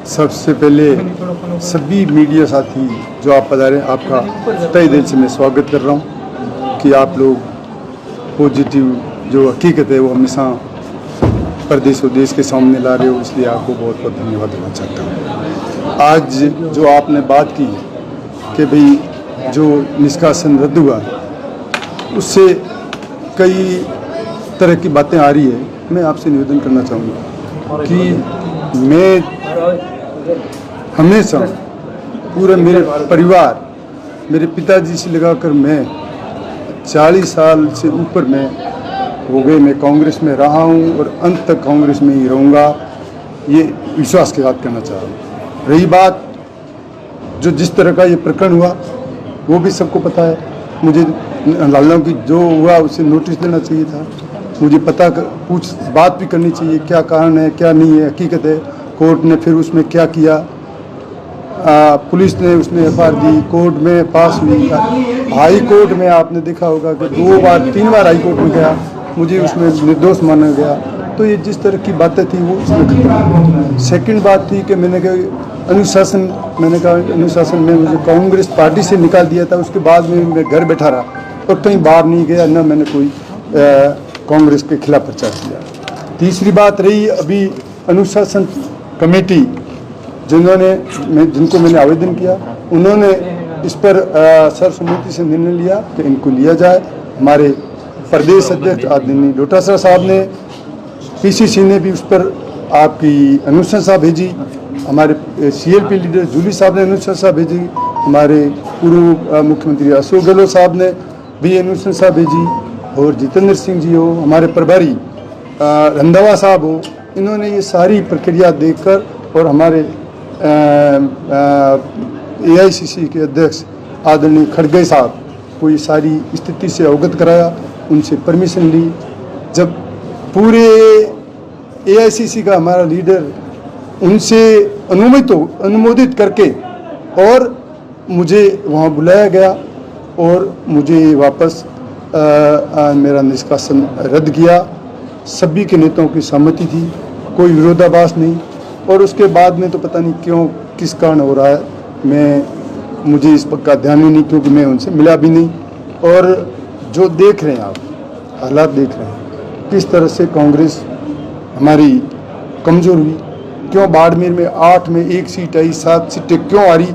सबसे पहले सभी मीडिया साथी जो आप पधारे, आपका तहे दिल से मैं स्वागत कर रहा हूं कि आप लोग पॉजिटिव जो हकीकत है वो हमेशा प्रदेश और देश के सामने ला रहे हो, इसलिए आपको बहुत बहुत धन्यवाद देना चाहता हूं। आज जो आपने बात की कि भाई जो निष्कासन रद्द हुआ उससे कई तरह की बातें आ रही है, मैं आपसे निवेदन करना चाहूँगा कि मैं हमेशा पूरे मेरे परिवार, मेरे पिताजी से लगाकर मैं 40 साल से ऊपर मैं हो गए मैं कांग्रेस में रहा हूँ और अंत तक कांग्रेस में ही रहूँगा, ये विश्वास के साथ कहना चाह रहा हूँ। रही बात जो जिस तरह का ये प्रकरण हुआ वो भी सबको पता है, मुझे लालों की जो हुआ उसे नोटिस देना चाहिए था, मुझे पूछ बात भी करनी चाहिए क्या कारण है क्या नहीं है, हकीकत है। कोर्ट ने फिर उसमें क्या किया, पुलिस ने उसमें एफआईआर दी, कोर्ट में पास हुई, हाई कोर्ट में आपने देखा होगा कि 3 बार हाई कोर्ट में गया, मुझे उसमें निर्दोष माना गया। तो ये जिस तरह की बातें थी वो इसमें सेकंड बात थी कि मैंने कहा अनुशासन में मुझे कांग्रेस पार्टी से निकाल दिया था, उसके बाद में मैं घर बैठा रहा और कहीं बाहर नहीं गया, न मैंने कोई कांग्रेस के खिलाफ प्रचार किया। तीसरी बात रही अभी अनुशासन कमेटी जिनको मैंने आवेदन किया, उन्होंने इस पर सर्वसम्मति से निर्णय लिया कि इनको लिया जाए। हमारे प्रदेश अध्यक्ष आदरणीय डोटासरा साहब ने, पीसीसी ने भी उस पर आपकी अनुशंसा भेजी, हमारे सीएलपी लीडर जूली साहब ने अनुशंसा भेजी, हमारे पूर्व मुख्यमंत्री अशोक गहलोत साहब ने भी अनुशंसा भेजी, और जितेंद्र सिंह जी हो, हमारे प्रभारी रंधावा साहब हो, इन्होंने ये सारी प्रक्रिया देखकर और हमारे एआईसीसी के अध्यक्ष आदरणीय खड़गे साहब को ये सारी स्थिति से अवगत कराया, उनसे परमिशन ली। जब पूरे एआईसीसी का हमारा लीडर उनसे अनुमोदित करके और मुझे वहाँ बुलाया गया और मुझे वापस मेरा निष्कासन रद्द किया। सभी के नेताओं की सहमति थी, कोई विरोधाभास नहीं, और उसके बाद में तो पता नहीं क्यों किस कारण हो रहा है, मुझे इस पर का ध्यान ही नहीं, क्योंकि मैं उनसे मिला भी नहीं। और जो देख रहे हैं आप हालात देख रहे हैं किस तरह से कांग्रेस हमारी कमज़ोर हुई, क्यों बाड़मेर में 8 में 1 सीट आई, 7 सीटें क्यों आ रही,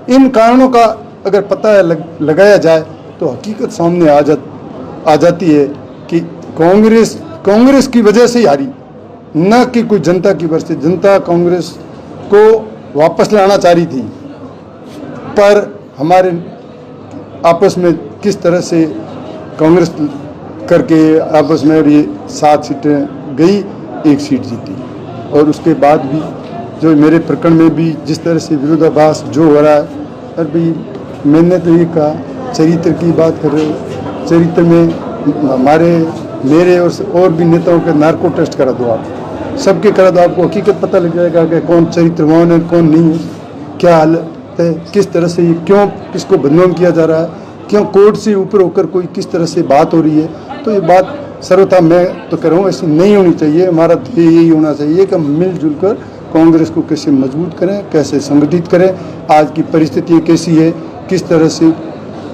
इन कारणों का अगर पता है लगाया जाए तो हकीकत सामने आ जाती है कि कांग्रेस की वजह से ही हारी, न कि कोई जनता की वजह से। जनता कांग्रेस को वापस लाना चाह रही थी, पर हमारे आपस में किस तरह से कांग्रेस करके आपस में ये 7 सीटें गई, 1 सीट जीती। और उसके बाद भी जो मेरे प्रकरण में भी जिस तरह से विरोधाभास जो हो रहा है, और भाई मैंने तो ये कहा चरित्र की बात कर रहे हो, चरित्र में मेरे और भी नेताओं के नार्को टेस्ट करा दो, आप सबके करा दो, आपको हकीकत पता लग जाएगा कि कौन चरित्रवान है कौन नहीं है, क्या हालत है, किस तरह से क्यों किसको बदनाम किया जा रहा है, क्यों कोर्ट से ऊपर होकर कोई किस तरह से बात हो रही है। तो ये बात सर्वथा मैं तो कह रहा हूँ ऐसी नहीं होनी चाहिए। हमारा ध्येय यही होना चाहिए कि हम मिलजुल कर कांग्रेस को कैसे मजबूत करें, कैसे संगठित करें। आज की परिस्थिति कैसी है, किस तरह से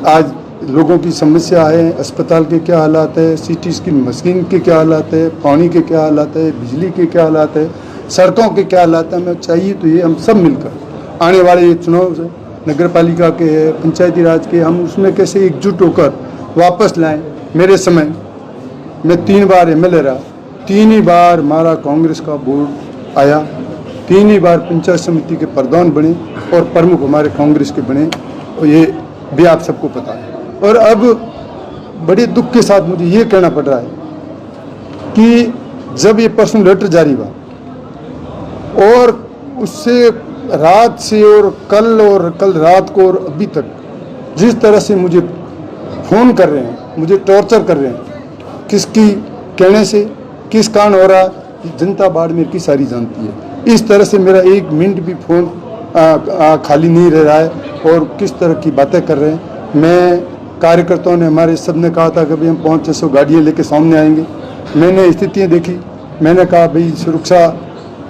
आज लोगों की समस्या है, अस्पताल के क्या हालात है, सीटी स्कैन मशीन के क्या हालात है, पानी के क्या हालात है, बिजली के क्या हालात है, सड़कों के क्या हालात है। हमें चाहिए तो ये हम सब मिलकर आने वाले ये चुनाव से नगर पालिका के पंचायती राज के, हम उसमें कैसे एकजुट होकर वापस लाएं। मेरे समय मैं 3 बार एमएलए रहा, 3 ही बार हमारा कांग्रेस का बोर्ड आया, 3 ही बार पंचायत समिति के प्रधान बने और प्रमुख हमारे कांग्रेस के बने, और ये भी आप सबको पता है। और अब बड़े दुख के साथ मुझे ये कहना पड़ रहा है कि जब ये पर्सनल लेटर जारी हुआ और उससे रात से और कल रात को और अभी तक जिस तरह से मुझे फ़ोन कर रहे हैं, मुझे टॉर्चर कर रहे हैं, किसकी कहने से किस कारण हो रहा है, जनता बाड़मेर की सारी जानती है। इस तरह से मेरा 1 मिनट भी फ़ोन खाली नहीं रह रहा है और किस तरह की बातें कर रहे हैं। मैं कार्यकर्ताओं ने हमारे सब ने कहा था कि भाई हम 500-600 गाड़ियाँ लेके सामने आएंगे। मैंने स्थितियाँ देखी, मैंने कहा भाई सुरक्षा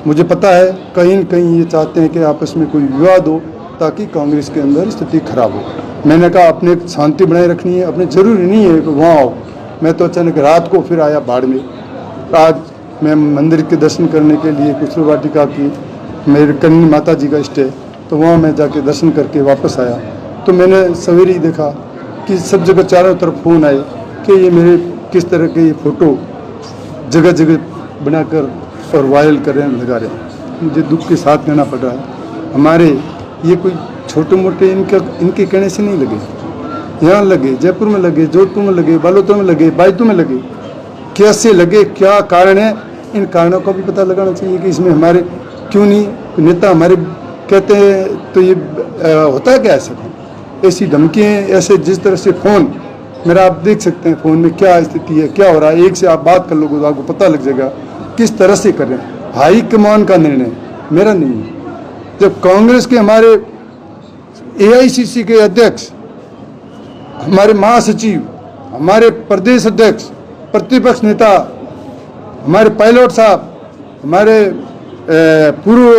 मुझे पता है कहीं न कहीं ये चाहते हैं कि आपस में कोई विवाद हो ताकि कांग्रेस के अंदर स्थिति खराब हो। मैंने कहा अपने शांति बनाए रखनी है, अपने ज़रूरी नहीं है कि वहाँ आओ। मैं तो अचानक रात को फिर आया बाड़मेर। आज मैं मंदिर के दर्शन करने के लिए कुशल वाटिका की मेरे कन्नी माता जी का इष्ट है, तो वहाँ मैं जाके दर्शन करके वापस आया तो मैंने सवेरे ही देखा कि सब जगह चारों तरफ फ़ोन आए कि ये मेरे किस तरह के ये फ़ोटो जगह जगह बनाकर और वायरल कर रहे हैं, लगा रहे हैं। मुझे दुख के साथ कहना पड़ रहा है, हमारे ये कोई छोटे मोटे इनके कहने से नहीं लगे, यहाँ लगे, जयपुर में लगे, जोधपुर में लगे, बालोतरा में लगे, बायतू में लगे। कैसे लगे, क्या कारण है, इन कारणों का भी पता लगाना चाहिए कि इसमें हमारे क्यों नहीं नेता हमारे कहते हैं तो ये होता है क्या ऐसा? ऐसी धमकियाँ, ऐसे जिस तरह से फ़ोन मेरा आप देख सकते हैं, फ़ोन में क्या स्थिति है, क्या हो रहा है। एक से आप बात कर लोगे तो आपको पता लग जाएगा किस तरह से कर रहे हैं। हाई कमान का निर्णय मेरा नहीं है। जब कांग्रेस के हमारे AICC के अध्यक्ष, हमारे महासचिव, हमारे प्रदेश अध्यक्ष, प्रतिपक्ष नेता, हमारे पायलट साहब, हमारे पूर्व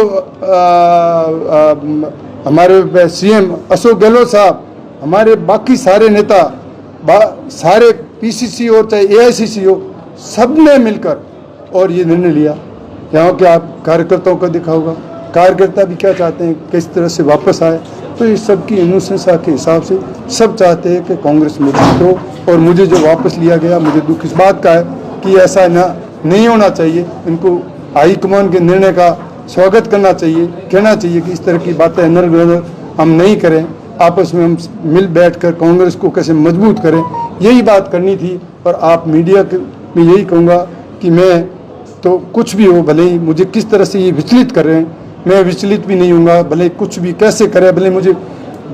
हमारे CM अशोक गहलोत साहब, हमारे बाकी सारे नेता, सारे PCC और चाहे AICC हो, सब ने मिलकर और ये निर्णय लिया। यहाँ के आप कार्यकर्ताओं का देखा होगा, कार्यकर्ता भी क्या चाहते हैं, किस तरह से वापस आए। तो इस सब की अनुशंसा के हिसाब से सब चाहते हैं कि कांग्रेस मजबूत हो। और मुझे जो वापस लिया गया, मुझे दुख इस बात का है कि ऐसा नहीं होना चाहिए। इनको हाईकमान के निर्णय का स्वागत करना चाहिए, कहना चाहिए कि इस तरह की बातें नर हम नहीं करें, आपस में हम मिल बैठकर कांग्रेस को कैसे मजबूत करें, यही बात करनी थी। और आप मीडिया में यही कहूँगा कि मैं तो कुछ भी हो, भले ही मुझे किस तरह से ये विचलित कर रहे हैं, मैं विचलित भी नहीं हूँगा। भले कुछ भी कैसे करें, भले मुझे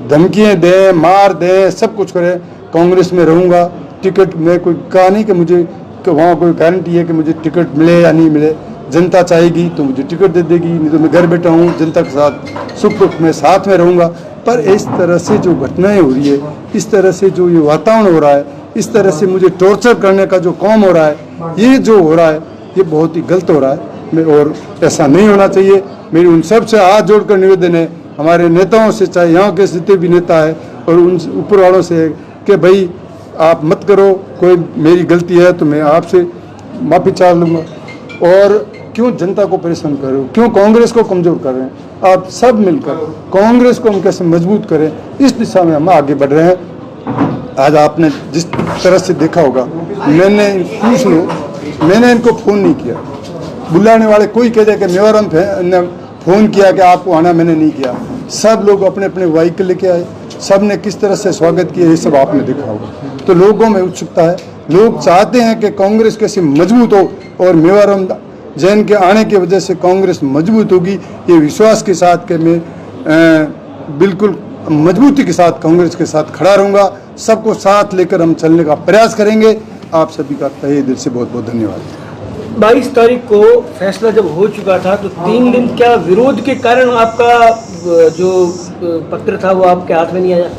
धमकियाँ दें, मार दें, सब कुछ करें, कांग्रेस में रहूँगा। टिकट मैं कोई कहा नहीं कि मुझे वहाँ कोई गारंटी है कि मुझे टिकट मिले या नहीं मिले। जनता चाहेगी तो मुझे टिकट दे देगी, नहीं तो मैं घर बैठा हूँ, जनता के साथ सुख दुख में साथ में रहूँगा। पर इस तरह से जो घटनाएं हो रही है, इस तरह से जो ये वातावरण हो रहा है, इस तरह से मुझे टॉर्चर करने का जो काम हो रहा है, ये जो हो रहा है, ये बहुत ही गलत हो रहा है। और ऐसा नहीं होना चाहिए। मेरी उन सब से हाथ जोड़कर निवेदन है, हमारे नेताओं से, चाहे यहाँ के जितने भी नेता है और उन ऊपर वालों से, कि भाई आप मत करो, कोई मेरी गलती है तो मैं आपसे माफ़ी चाह लूँगा। और क्यों जनता को परेशान कर रहे हो, क्यों कांग्रेस को कमज़ोर कर रहे हैं? आप सब मिलकर कांग्रेस को हम कैसे मजबूत करें, इस दिशा में हम आगे बढ़ रहे हैं। आज आपने जिस तरह से देखा होगा, मैंने पूछ लो, मैंने इनको फ़ोन नहीं किया। बुलाने वाले कोई कह जाए कि मेवाराम ने फ़ोन किया कि आपको आना, मैंने नहीं किया। सब लोग अपने अपने व्हीकल लेके आए, सब ने किस तरह से स्वागत किया, ये सब आपने देखा होगा। तो लोगों में उत्सुकता है, लोग चाहते हैं कि कांग्रेस कैसे मजबूत हो और मेवाराम जैन के आने की वजह से कांग्रेस मजबूत होगी। ये विश्वास के साथ कि मैं बिल्कुल मजबूती के साथ कांग्रेस के साथ खड़ा रहूँगा। सबको साथ लेकर हम चलने का प्रयास करेंगे। आप सभी का तहे दिल से बहुत बहुत धन्यवाद। 22 तारीख को फैसला जब हो चुका था तो 3 दिन क्या विरोध के कारण आपका जो पत्र था वो आपके हाथ में नहीं आया?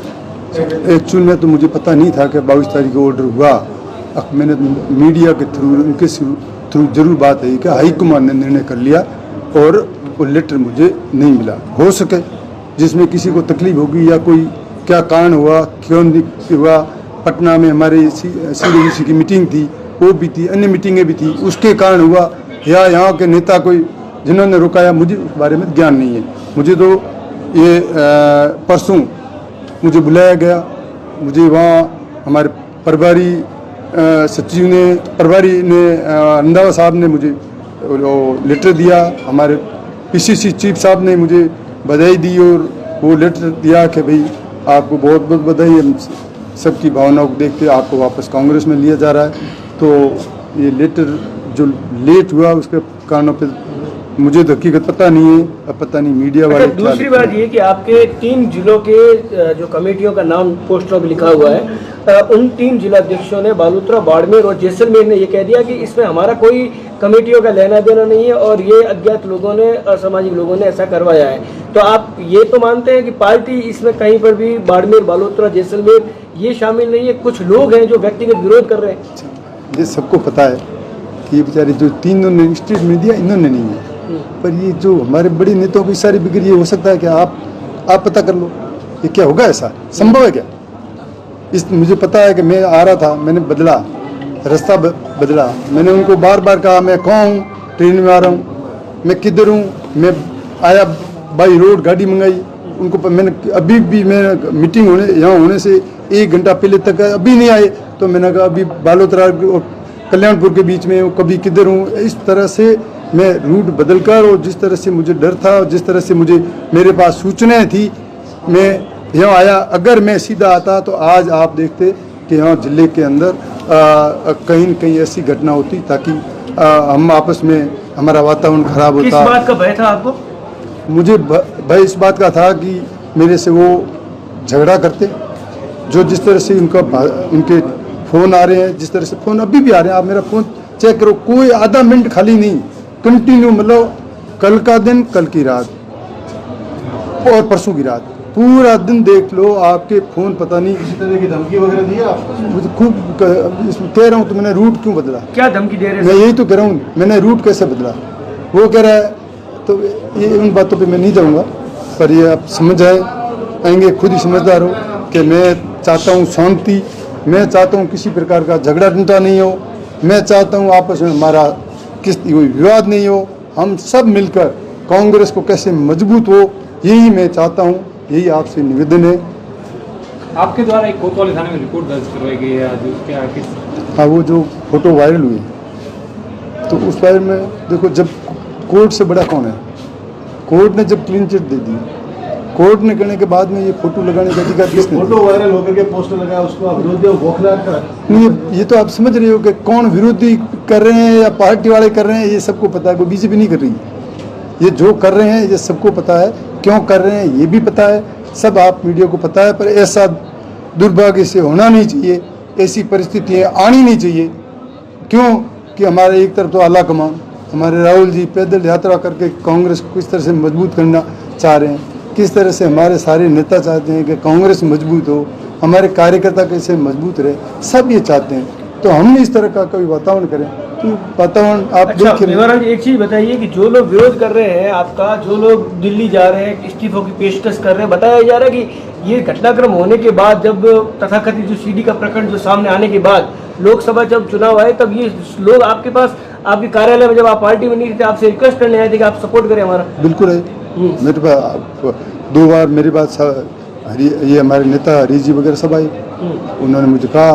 एक्चुअल में तो मुझे पता नहीं था कि 22 तारीख को ऑर्डर हुआ। मैंने मीडिया के थ्रू, उनके थ्रू जरूर बात है कि हाईकमान ने निर्णय कर लिया और वो लेटर मुझे नहीं मिला। हो सके जिसमें किसी को तकलीफ होगी या कोई क्या कारण हुआ, क्यों नहीं हुआ। पटना में हमारे CWC की मीटिंग थी, वो भी थी, अन्य मीटिंगें भी थी, उसके कारण हुआ, या यहाँ के नेता कोई जिन्होंने रुकाया, मुझे उस बारे में ज्ञान नहीं है। मुझे तो ये परसों मुझे बुलाया गया, मुझे वहाँ हमारे प्रभारी सचिव ने, प्रभारी ने, रंधावा साहब ने मुझे लेटर दिया, हमारे PCC चीफ साहब ने मुझे बधाई दी और वो लेटर दिया कि भाई आपको बहुत बहुत बधाई, हम सबकी भावनाओं को देखते आपको वापस कांग्रेस में लिया जा रहा है। तो ये लेटर जो लेट हुआ उसके कारणों पे मुझे तो हकीकत पता नहीं है, अब पता नहीं मीडिया वाले। दूसरी बात ये कि आपके 3 जिलों के जो कमेटियों का नाम पोस्टरों में लिखा हुआ है, उन 3 जिलाध्यक्षों ने बालोतरा, बाड़मेर और जैसलमेर ने ये कह दिया कि इसमें हमारा कोई कमेटियों का लेना देना नहीं है और ये अज्ञात लोगों ने, असामाजिक लोगों ने ऐसा करवाया है। तो आप ये तो मानते हैं कि पार्टी इसमें कहीं पर भी बाड़मेर, बालोतरा, जैसलमेर ये शामिल नहीं है, कुछ लोग हैं जो व्यक्तिगत विरोध कर रहे हैं? ये सबको पता है कि ये बेचारे जो 3 स्टेट में दिया, इन्होंने नहीं है। पर ये जो हमारे बड़ी नेताओं की सारी बिगड़ी, ये हो सकता है क्या? आप पता कर लो, ये क्या होगा? ऐसा संभव है क्या? मुझे पता है कि मैं आ रहा था, मैंने बदला रास्ता, बदला। मैंने उनको बार बार कहा मैं कहाँ हूँ, ट्रेन में आ रहा हूँ, मैं किधर हूँ। मैं आया बाई रोड, गाड़ी मंगाई उनको। मैंने अभी भी मैं मीटिंग यहाँ होने से 1 घंटा पहले तक अभी नहीं आए, तो मैंने कहा अभी बालोतरा और कल्याणपुर के बीच में हूँ, कभी किधर हूँ। इस तरह से मैं रूट बदल कर, और जिस तरह से मुझे डर था और जिस तरह से मुझे मेरे पास सूचनाएं थी, मैं यहाँ आया। अगर मैं सीधा आता तो आज आप देखते कि यहाँ जिले के अंदर कहीं न कहीं ऐसी घटना होती, ताकि हम आपस में हमारा वातावरण खराब होता। किस बात का भय था आपको? मुझे भय इस बात का था कि मेरे से वो झगड़ा करते, जो जिस तरह से उनके फ़ोन आ रहे हैं, जिस तरह से फ़ोन अभी भी आ रहे हैं। आप मेरा फ़ोन चेक करो, कोई आधा मिनट खाली नहीं, कंटिन्यू। मतलब कल का दिन, कल की रात और परसों की रात, पूरा दिन देख लो आपके फ़ोन। पता नहीं किसी तरह की धमकी वगैरह दी है आपको? मुझे खूब कह रहा हूँ, तो मैंने रूट क्यों बदला? क्या धमकी दे रहे मैं यही तो कह रहा हूँ, मैंने रूट कैसे बदला? वो कह रहा है, तो ये उन बातों पे मैं नहीं जाऊँगा, पर ये आप समझ आएंगे, खुद ही समझदार हो कि मैं चाहता हूँ शांति। मैं चाहता हूँ किसी प्रकार का झगड़ा टंटा नहीं हो। मैं चाहता हूँ आपस में हमारा कोई विवाद नहीं हो। हम सब मिलकर कांग्रेस को कैसे मजबूत हो, यही मैं चाहता हूँ, यही आपसे निवेदन है। आपके द्वारा एक कोतवाली थाने में रिपोर्ट दर्ज करवाई गई है, क्या किस? हाँ, वो जो फोटो वायरल हुई, तो उस बारे में देखो, जब कोर्ट से बड़ा कौन है? कोर्ट ने जब क्लीन चिट दे दी, कोर्ट ने कहने के बाद में ये फोटो लगाने का अधिकार किसने? फोटो वायरल होकर के पोस्टर लगाया, उसको आप विरोधी और बौखला कर नहीं, ये तो आप समझ रहे हो कि कौन विरोधी कर रहे हैं या पार्टी वाले कर रहे हैं, ये सबको पता है। कोई बीजेपी नहीं कर रही, ये जो कर रहे हैं ये सबको पता है। क्यों कर रहे हैं ये भी पता है, सब आप मीडिया को पता है। पर ऐसा दुर्भाग्य से होना नहीं चाहिए, ऐसी परिस्थितियाँ आनी नहीं चाहिए। क्यों कि हमारे एक तरफ तो आला कमान, हमारे राहुल जी पैदल यात्रा करके कांग्रेस को किस तरह से मजबूत करना चाह रहे हैं, किस तरह से हमारे सारे नेता चाहते हैं कि कांग्रेस मजबूत हो, हमारे कार्यकर्ता कैसे मजबूत रहे, सब ये चाहते हैं। तो हम इस तरह का कोई वातावरण करें, तो वातावरण आप अच्छा, देख रहे हैं। एक चीज़ बताइए कि जो लोग विरोध कर रहे हैं आपका, जो लोग दिल्ली जा रहे हैं, इस्तीफों की पेशकश कर रहे हैं, बताया जा रहा है कि ये घटनाक्रम होने के बाद, जब तथाकथित जो सीडी का प्रकरण जो सामने आने के बाद, लोकसभा जब चुनाव आए, तब ये लोग आपके पास, आपके कार्यालय में, जब आप पार्टी में नहीं थे, आपसे रिक्वेस्ट करने आए थे कि आप सपोर्ट करें हमारा। बिल्कुल है, मेरे पास 2 बार मेरे पास ये हमारे नेता हरी जी वगैरह सब आए, उन्होंने मुझे कहा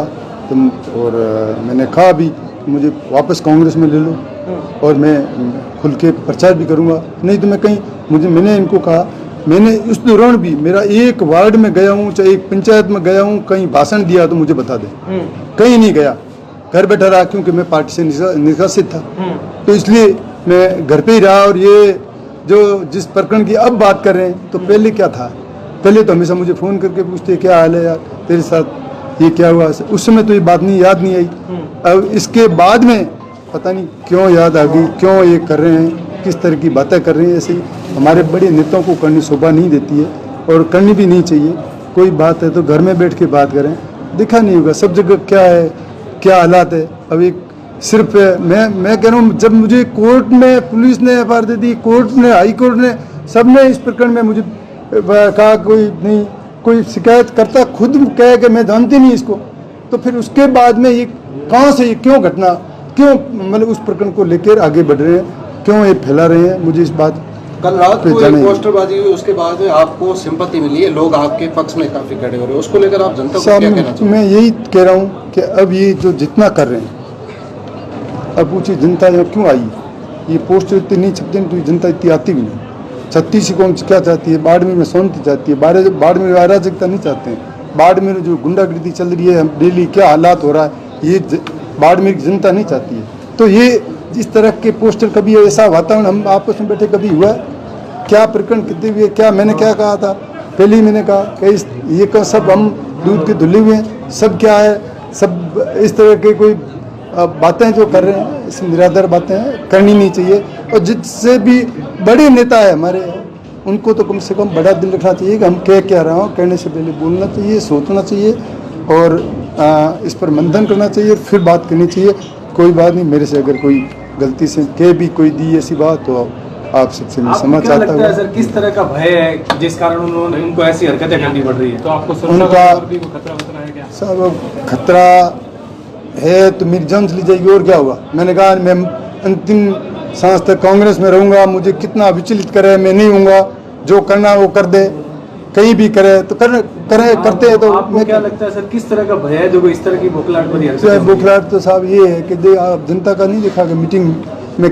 तुम, और मैंने कहा भी मुझे वापस कांग्रेस में ले लो, और मैं खुल के प्रचार भी करूंगा, नहीं तो मैं कहीं, मैंने इनको कहा, मैंने उस दौरान भी मेरा एक वार्ड में गया हूँ, चाहे एक पंचायत में गया हूँ, कहीं भाषण दिया तो मुझे बता दे। कहीं नहीं गया, घर बैठा रहा, क्योंकि मैं पार्टी से निष्कासित था, तो इसलिए मैं घर पे ही रहा। और ये जो जिस प्रकरण की अब बात कर रहे हैं, तो पहले क्या था? पहले तो हमेशा मुझे फ़ोन करके पूछते क्या हाल है यार, तेरे साथ ये क्या हुआ? उस समय तो ये बात नहीं, याद नहीं आई। अब इसके बाद में पता नहीं क्यों याद आ गई, क्यों ये कर रहे हैं, किस तरह की बातें कर रहे हैं। ऐसे हमारे बड़े नेताओं को करनी शोभा नहीं देती है, और करनी भी नहीं चाहिए। कोई बात है तो घर में बैठ के बात करें, दिखा नहीं होगा सब जगह क्या है, क्या हालात है। अब एक सिर्फ मैं कह रहा हूँ, जब मुझे कोर्ट में पुलिस ने एफआईआर दे दी, कोर्ट ने, हाई कोर्ट ने, सबने इस प्रकरण में मुझे कहा कोई नहीं, कोई शिकायत करता खुद कहे कि मैं जानती नहीं इसको, तो फिर उसके बाद में ये कहाँ से, ये क्यों घटना, क्यों मतलब उस प्रकरण को लेकर आगे बढ़ रहे हैं, क्यों ये फैला रहे हैं, मुझे इस बात कल रात को एक पोस्टरबाजी हुई, उसके बाद में आपको सिंपैथी मिली है, लोग आपके पक्ष में काफी खड़े हो रहे हैं, उसको लेकर आप जनता को क्या कहना चाहते हैं? मैं यही कह रहा हूँ कि अब ये जो जितना कर रहे हैं, अब पूछिए जनता यहाँ क्यों आई? ये पोस्टर इतनी नहीं छपते तो जनता इतनी आती भी नहीं। छत्तीस कौन क्या चाहती है? बाड़मेर में शांति चाहती है, बाड़मेर में अराजकता नहीं चाहते हैं। बाड़मेर में जो गुंडागर्दी चल रही है, डेली क्या हालात हो रहा है, ये बाड़मेर की जनता नहीं चाहती है। तो ये इस तरह के पोस्टर, कभी ऐसा वातावरण हम आपस में बैठे कभी हुआ? क्या प्रकरण कितने हुए? क्या मैंने क्या कहा था? पहले ही मैंने कहा कि ये का सब हम दूध के धुले हुए हैं, सब क्या है, सब इस तरह के कोई बातें जो कर रहे हैं, इस निराधार बातें करनी नहीं चाहिए। और जिससे भी बड़े नेता है हमारे, उनको तो कम से कम बड़ा दिल रखना चाहिए कि हम क्या रहे हो, कहने से पहले बोलना चाहिए, सोचना चाहिए, और इस पर मंथन करना चाहिए, फिर बात करनी चाहिए। कोई बात नहीं, मेरे से अगर कोई गलती से कह भी कोई दी ऐसी बात, तो आप सबसे मैं आपको क्षमा क्या चाहता लगता है हूँ। सर, किस तरह का भय है जिस कारण उनको ऐसी हरकतें करनी पड़ रही है? तो आपको सुरक्षा उनका- का भी कोई खतरा है क्या? सब खतरा है तो मेरी जान चली जाएगी और क्या होगा। मैंने कहा मैं अंतिम सांस तक कांग्रेस में रहूंगा, मुझे कितना विचलित करे मैं नहीं हूँगा, जो करना वो कर दे, कहीं भी करे तो करे करते हैं तो आपको मैं क्या लगता है सर, किस तरह का भय है जो इस तरह की बौखलाहट भरी हरकतें हो रही है? बुखलाहट तो साहब ये है कि आप जनता का नहीं देखा कि मीटिंग में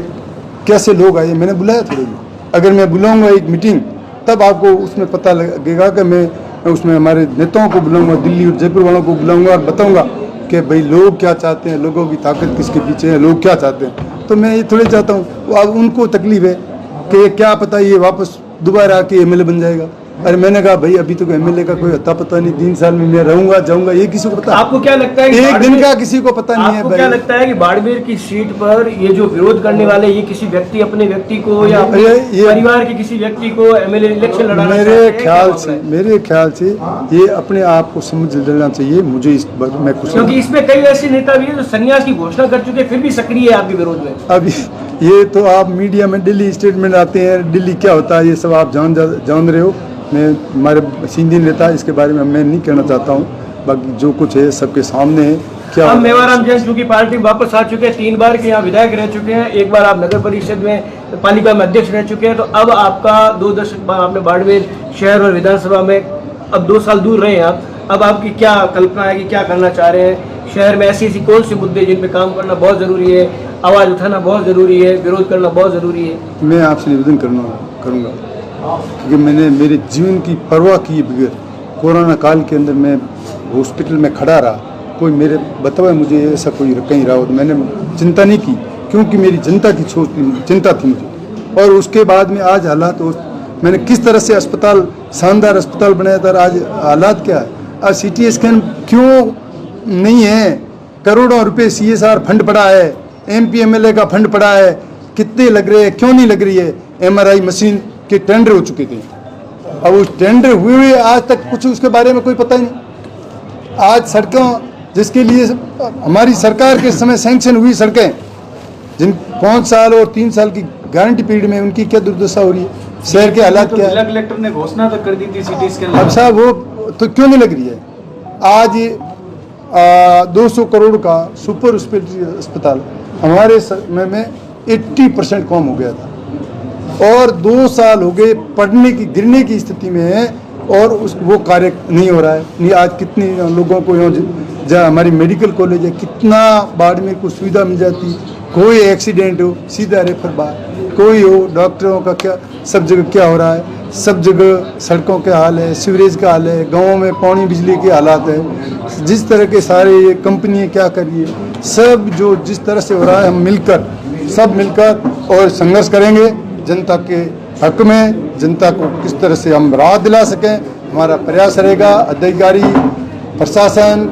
कैसे लोग आए। मैंने बुलाया थोड़े भी, अगर मैं बुलाऊंगा एक मीटिंग तब आपको उसमें पता लगेगा कि मैं उसमें हमारे नेताओं को बुलाऊंगा, दिल्ली और जयपुर वालों को बुलाऊंगा और बताऊंगा कि भाई लोग क्या चाहते हैं, लोगों की ताकत किसके पीछे है, लोग क्या चाहते हैं। तो मैं ये थोड़े चाहता हूँ, अब उनको तकलीफ है कि क्या पता ये वापस दोबारा आके एमएलए बन जाएगा। अरे मैंने कहा भाई अभी तो एमएलए का कोई अता पता नहीं, 3 साल में मैं रहूंगा जाऊंगा ये किसी को पता है? आपको क्या लगता है कि एक दिन बाड़मेर- का किसी को पता नहीं है आपको भाई। क्या लगता है कि बाड़मेर की सीट पर ये जो विरोध करने वाले ये किसी व्यक्ति अपने व्यक्ति को या अपने ये- परिवार के किसी व्यक्ति को एमएलए इलेक्शन लड़ाना चाहते मेरे हैं? क्या ख्याल मामला से है? मेरे ख्याल से ये अपने आप को समझ लेना चाहिए। मुझे इस बात में कुछ क्योंकि इसमें कई ऐसे नेता भी हैं जो संन्यास की घोषणा कर चुके हैं, फिर भी सक्रिय है आपके विरोध में। अभी ये तो आप मीडिया में दिल्ली स्टेटमेंट आते हैं, दिल्ली क्या होता है ये सब आप जान रहे हो। मैं हमारे सीनियर नेता इसके बारे में मैं नहीं कहना चाहता हूँ, बाकी जो कुछ है सबके सामने है। क्या अब मेवाराम जैन चूंकि पार्टी वापस आ चुके हैं, 3 बार के यहाँ विधायक रह चुके हैं, एक बार आप नगर परिषद में पालिका में अध्यक्ष रह चुके हैं, तो अब आपका 2 दशक बाद आपने बाड़मेर शहर और विधानसभा में अब 2 साल दूर रहे हैं आप, अब आपकी क्या कल्पना है कि क्या करना चाह रहे हैं शहर में? ऐसी कौन से मुद्दे जिन पे काम करना बहुत जरूरी है, आवाज उठाना बहुत जरूरी है, विरोध करना बहुत जरूरी है? मैं आपसे निवेदन करूँगा क्योंकि मैंने मेरे जीवन की परवाह की बगैर कोरोना काल के अंदर मैं हॉस्पिटल में खड़ा रहा, कोई मेरे बताए मुझे ऐसा कोई कहीं रहा हो तो मैंने चिंता नहीं की, क्योंकि मेरी जनता की चिंता थी मुझे। और उसके बाद में आज हालात मैंने किस तरह से अस्पताल, शानदार अस्पताल बनाया था, आज हालात क्या है? आज CT स्कैन क्यों नहीं है? करोड़ों रुपए CSR फंड पड़ा है, MP MLA का फंड पड़ा है, कितने लग रहे हैं, क्यों नहीं लग रही है? MRI मशीन के टेंडर हो चुके थे, अब उस टेंडर हुए आज तक कुछ उसके बारे में कोई पता ही नहीं। आज सड़कों जिसके लिए हमारी सरकार के समय सैंक्शन हुई सड़कें, जिन 5 साल और 3 साल की गारंटी पीरियड में उनकी क्या दुर्दशा हो रही है? शहर के हालात क्या है? जिला कलेक्टर ने घोषणा तक कर दी थी CT स्कैन। अब साहब वो तो क्यों नहीं लग रही है? आज 200 करोड़ का सुपर स्पेशलिटी अस्पताल हमारे समय में 80% कम हो गया था, और 2 साल हो गए पढ़ने की गिरने की स्थिति में है, और वो कार्य नहीं हो रहा है। नहीं आज कितने लोगों को जहाँ हमारी मेडिकल कॉलेज है, कितना बाड़मेर को सुविधा मिल जाती, कोई एक्सीडेंट हो सीधा रेफर बाहर, कोई हो डॉक्टरों का क्या, सब जगह क्या हो रहा है? सब जगह सड़कों के हाल है, सीवरेज का हाल है, गाँवों में पानी बिजली के हालात है। जिस तरह के सारे ये कंपनियाँ क्या कर रही है, सब जो जिस तरह से हो रहा है, हम सब मिलकर और संघर्ष करेंगे जनता के हक में, जनता को किस तरह से हम राहत दिला सकें, हमारा प्रयास रहेगा। अधिकारी, प्रशासन,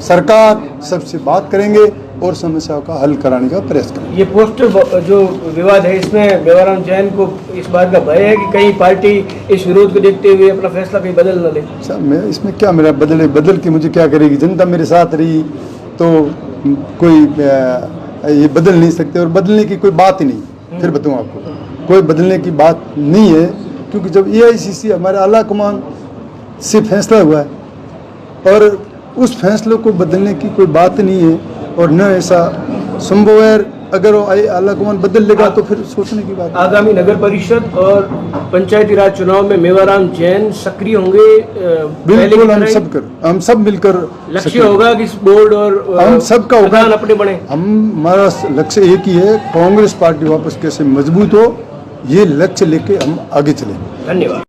सरकार सबसे बात करेंगे और समस्याओं का हल कराने का प्रयास करेंगे। ये पोस्टर जो विवाद है, इसमें मेवाराम जैन को इस बात का भय है कि कहीं पार्टी इस विरोध को देखते हुए अपना फैसला कहीं बदल न ले। साहब मैं इसमें क्या, मेरा बदल के मुझे क्या करेगी? जनता मेरे साथ रही तो कोई ये बदल नहीं सकते, और बदलने की कोई बात ही नहीं। फिर बताऊँ आपको, कोई बदलने की बात नहीं है, क्योंकि जब AICC हमारे आला कमान से फैसला हुआ है और उस फैसले को बदलने की कोई बात नहीं है, और न ऐसा संभव है। अगर वो आला कमान बदल लेगा तो फिर सोचने की बात है। आगामी नगर परिषद और पंचायती राज चुनाव में मेवाराम जैन सक्रिय होंगे? बिल्कुल, हम सब मिलकर लक्ष्य होगा कि इस बोर्ड और हम सबका होगा, प्रधान अपने बने। हमारा लक्ष्य एक ही है, कांग्रेस पार्टी वापस कैसे मजबूत हो, ये लक्ष्य लेके हम आगे चलें। धन्यवाद।